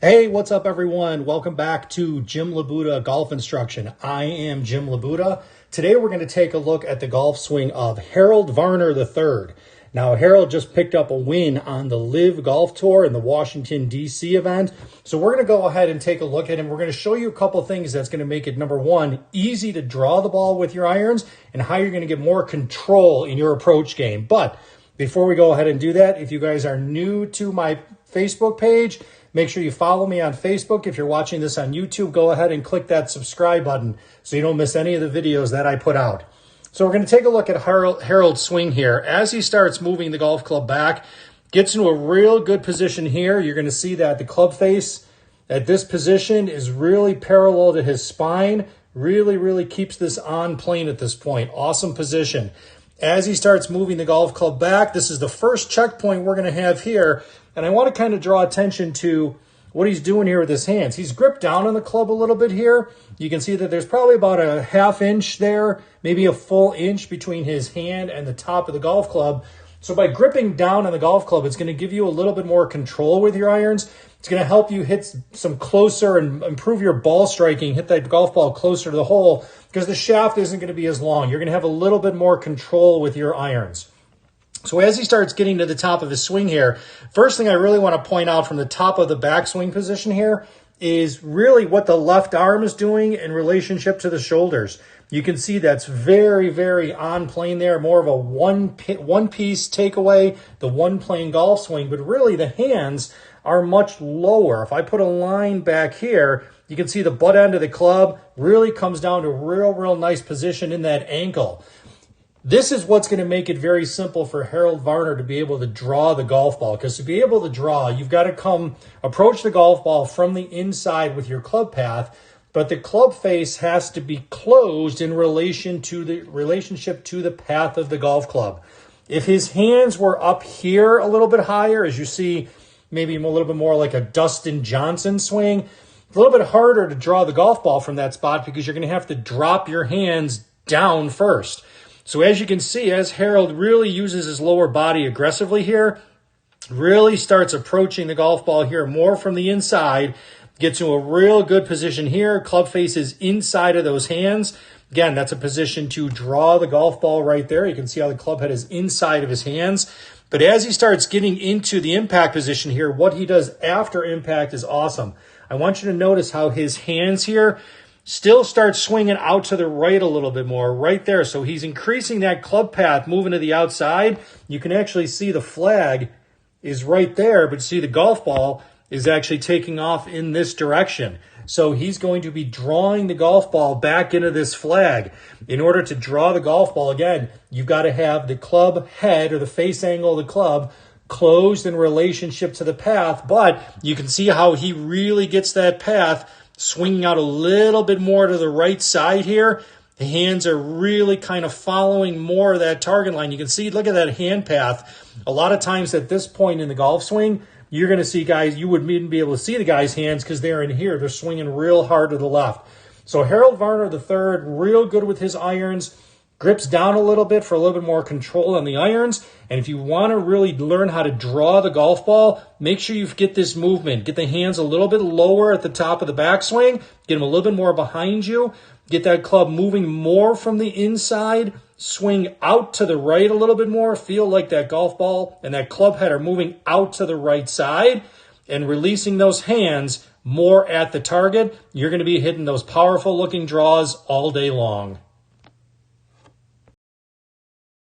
Hey, what's up everyone? Welcome back to Jim LaBuda Golf Instruction. I am Jim LaBuda. Today we're going to take a look at the golf swing of Harold Varner III. Now, Harold just picked up a win on the LIV Golf Tour in the Washington, D.C. event. So we're going to go ahead and take a look at him. We're going to show you a couple things that's going to make it, number one, easy to draw the ball with your irons and how you're going to get more control in your approach game. But before we go ahead and do that, if you guys are new to my Facebook page, make sure you follow me on Facebook. If you're watching this on YouTube, go ahead and click that subscribe button so you don't miss any of the videos that I put out. So we're going to take a look at Harold's swing here. As he starts moving the golf club back, gets into a real good position here. You're going to see that the club face at this position is really parallel to his spine. Really keeps this on plane at this point. Awesome position. As he starts moving the golf club back, this is the first checkpoint we're going to have here. And I want to kind of draw attention to what he's doing here with his hands. He's gripped down on the club a little bit here. You can see that there's probably about a half inch there, maybe a full inch between his hand and the top of the golf club. So by gripping down on the golf club, it's going to give you a little bit more control with your irons. It's going to help you hit some closer and improve your ball striking, hit that golf ball closer to the hole because the shaft isn't going to be as long. You're going to have a little bit more control with your irons. So as he starts getting to the top of his swing here, first thing I really want to point out from the top of the backswing position here is really what the left arm is doing in relationship to the shoulders. You can see that's very on plane there, more of a one-piece takeaway, the one-plane golf swing, but really the hands are much lower. If I put a line back here, you can see the butt end of the club really comes down to real nice position in that ankle. This is what's going to make it very simple for Harold Varner to be able to draw the golf ball. Because to be able to draw, you've got to approach the golf ball from the inside with your club path, but the club face has to be closed in relationship to the path of the golf club. If his hands were up here a little bit higher, as you see, maybe a little bit more like a Dustin Johnson swing, it's a little bit harder to draw the golf ball from that spot because you're going to have to drop your hands down first. So as you can see, as Harold really uses his lower body aggressively here, really starts approaching the golf ball here more from the inside, gets to a real good position here. Club face is inside of those hands. Again, that's a position to draw the golf ball right there. You can see how the club head is inside of his hands. But as he starts getting into the impact position here, what he does after impact is awesome. I want you to notice how his hands here still start swinging out to the right a little bit more right there. So he's increasing that club path, moving to the outside. You can actually see the flag is right there, but see the golf ball is actually taking off in this direction. So he's going to be drawing the golf ball back into this flag. In order to draw the golf ball, again, you've got to have the club head or the face angle of the club closed in relationship to the path. But you can see how he really gets that path swinging out a little bit more to the right side here. The hands are really kind of following more of that target line. You can see, look at that hand path. A lot of times at this point in the golf swing, you're going to see guys, you wouldn't even be able to see the guy's hands because they're in here. They're swinging real hard to the left. So Harold Varner III, real good with his irons. Grips down a little bit for a little bit more control on the irons. And if you want to really learn how to draw the golf ball, make sure you get this movement. Get the hands a little bit lower at the top of the backswing. Get them a little bit more behind you. Get that club moving more from the inside. Swing out to the right a little bit more. Feel like that golf ball and that club head are moving out to the right side and releasing those hands more at the target. You're going to be hitting those powerful looking draws all day long.